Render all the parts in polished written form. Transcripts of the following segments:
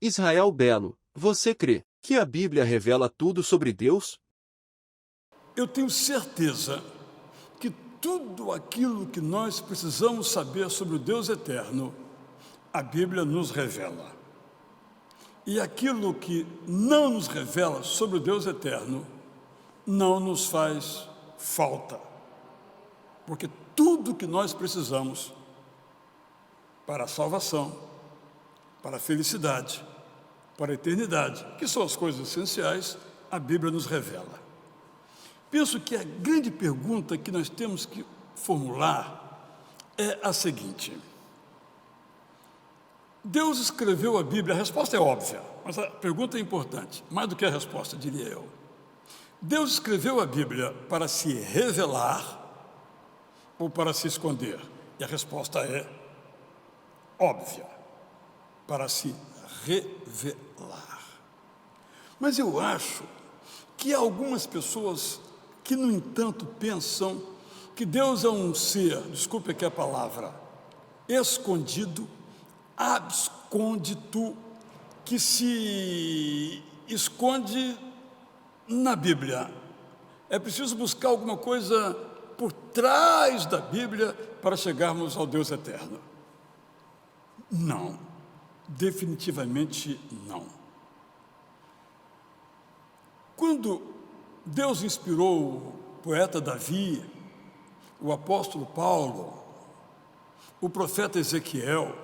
Israel Belo, você crê que a Bíblia revela tudo sobre Deus? Eu tenho certeza que tudo aquilo que nós precisamos saber sobre o Deus eterno, a Bíblia nos revela. E aquilo que não nos revela sobre o Deus eterno, não nos faz falta. Porque tudo que nós precisamos para a salvação, para a felicidade, para a eternidade, que são as coisas essenciais, a Bíblia nos revela. Penso que a grande pergunta que nós temos que formular é a seguinte: Deus escreveu a Bíblia? A resposta é óbvia, mas a pergunta é importante, mais do que a resposta, diria eu. Deus escreveu a Bíblia para se revelar ou para se esconder? E a resposta é óbvia, para se revelar. Mas eu acho que há algumas pessoas que, no entanto, pensam que Deus é um ser, desculpe aqui a palavra, escondido, abscôndito, que se esconde na Bíblia. É preciso buscar alguma coisa por trás da Bíblia para chegarmos ao Deus eterno. Não, definitivamente não. Quando Deus inspirou o poeta Davi, o apóstolo Paulo, o profeta Ezequiel,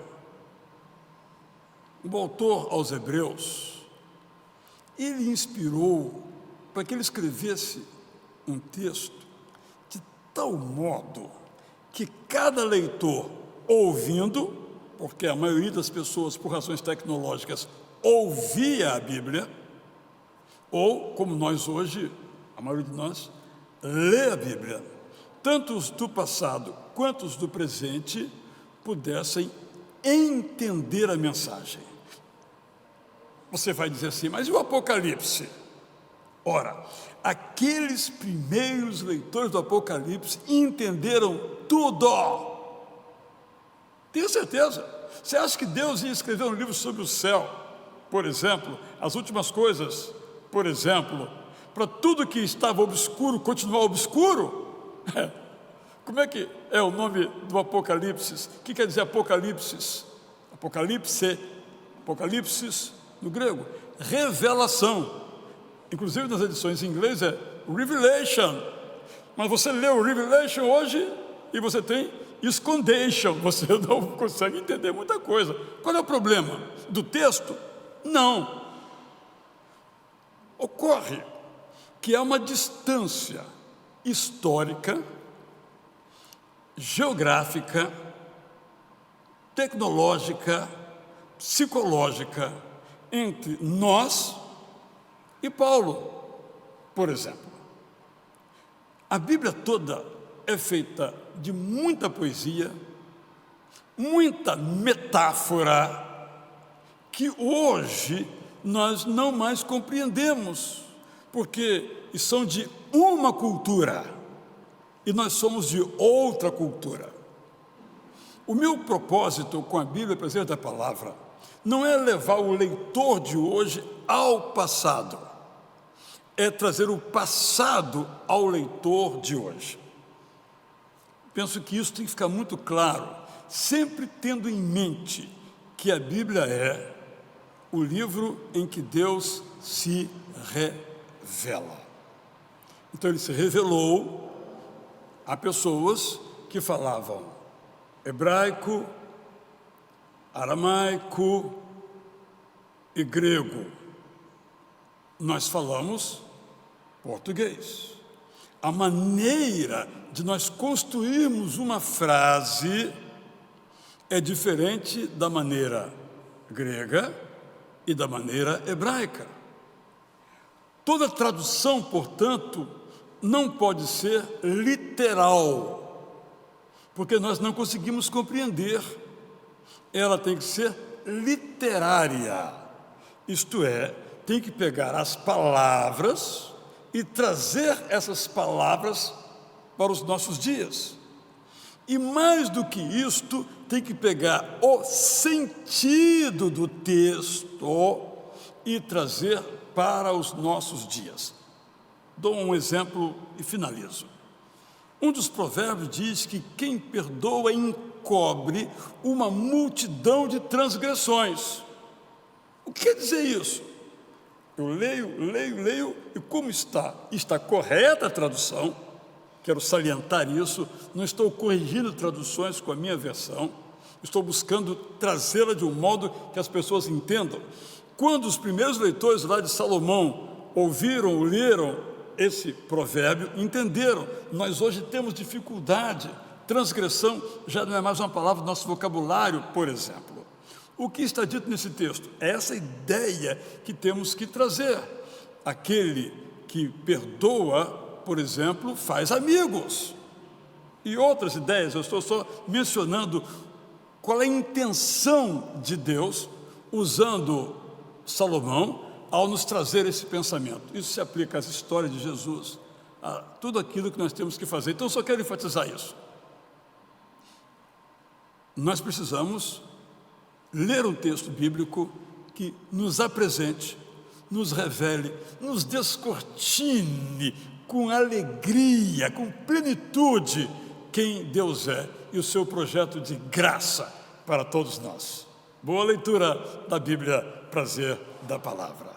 o autor aos Hebreus, ele inspirou para que ele escrevesse um texto de tal modo que cada leitor, ouvindo, porque a maioria das pessoas, por razões tecnológicas, ouvia a Bíblia, ou, como nós hoje, a maioria de nós, lê a Bíblia, tanto os do passado quanto os do presente, pudessem entender a mensagem. Você vai dizer assim, mas e o Apocalipse? Ora, aqueles primeiros leitores do Apocalipse entenderam tudo. Tenho certeza. Você acha que Deus ia escrever um livro sobre o céu, por exemplo, as últimas coisas, por exemplo, para tudo que estava obscuro continuar obscuro? Como é que é o nome do Apocalipse? O que quer dizer Apocalipse? Apocalipse, Apocalipse no grego, revelação. Inclusive nas edições em inglês é Revelation. Mas você lê o Revelation hoje e você tem Escondation. Você não consegue entender muita coisa. Qual é o problema? Do texto? Não. Ocorre que há uma distância histórica, geográfica, tecnológica, psicológica entre nós e Paulo, por exemplo. A Bíblia toda é feita de muita poesia, muita metáfora, que hoje nós não mais compreendemos, porque são de uma cultura e nós somos de outra cultura. O meu propósito com a Bíblia, prazer da palavra, não é levar o leitor de hoje ao passado, é trazer o passado ao leitor de hoje. Penso que isso tem que ficar muito claro, sempre tendo em mente que a Bíblia é o livro em que Deus se revela. Então ele se revelou a pessoas que falavam hebraico, aramaico e grego. Nós falamos português. A maneira de nós construirmos uma frase é diferente da maneira grega e da maneira hebraica. Toda tradução, portanto, não pode ser literal, porque nós não conseguimos compreender. Ela tem que ser literária, isto é, tem que pegar as palavras e trazer essas palavras para os nossos dias. E mais do que isto, tem que pegar o sentido do texto e trazer para os nossos dias. Dou um exemplo e finalizo. Um dos provérbios diz que quem perdoa encobre uma multidão de transgressões. O que quer dizer isso? Eu leio, e como está correta a tradução, quero salientar isso, não estou corrigindo traduções com a minha versão, estou buscando trazê-la de um modo que as pessoas entendam. Quando os primeiros leitores lá de Salomão ouviram, leram esse provérbio, entenderam. Nós hoje temos dificuldade, transgressão já não é mais uma palavra do nosso vocabulário, por exemplo. O que está dito nesse texto? É essa ideia que temos que trazer. Aquele que perdoa, por exemplo, faz amigos. E outras ideias, eu estou só mencionando qual é a intenção de Deus, usando Salomão, ao nos trazer esse pensamento. Isso se aplica às histórias de Jesus, a tudo aquilo que nós temos que fazer. Então, eu só quero enfatizar isso. Nós precisamos ler um texto bíblico que nos apresente, nos revele, nos descortine com alegria, com plenitude, quem Deus é e o seu projeto de graça para todos nós. Boa leitura da Bíblia, prazer da palavra.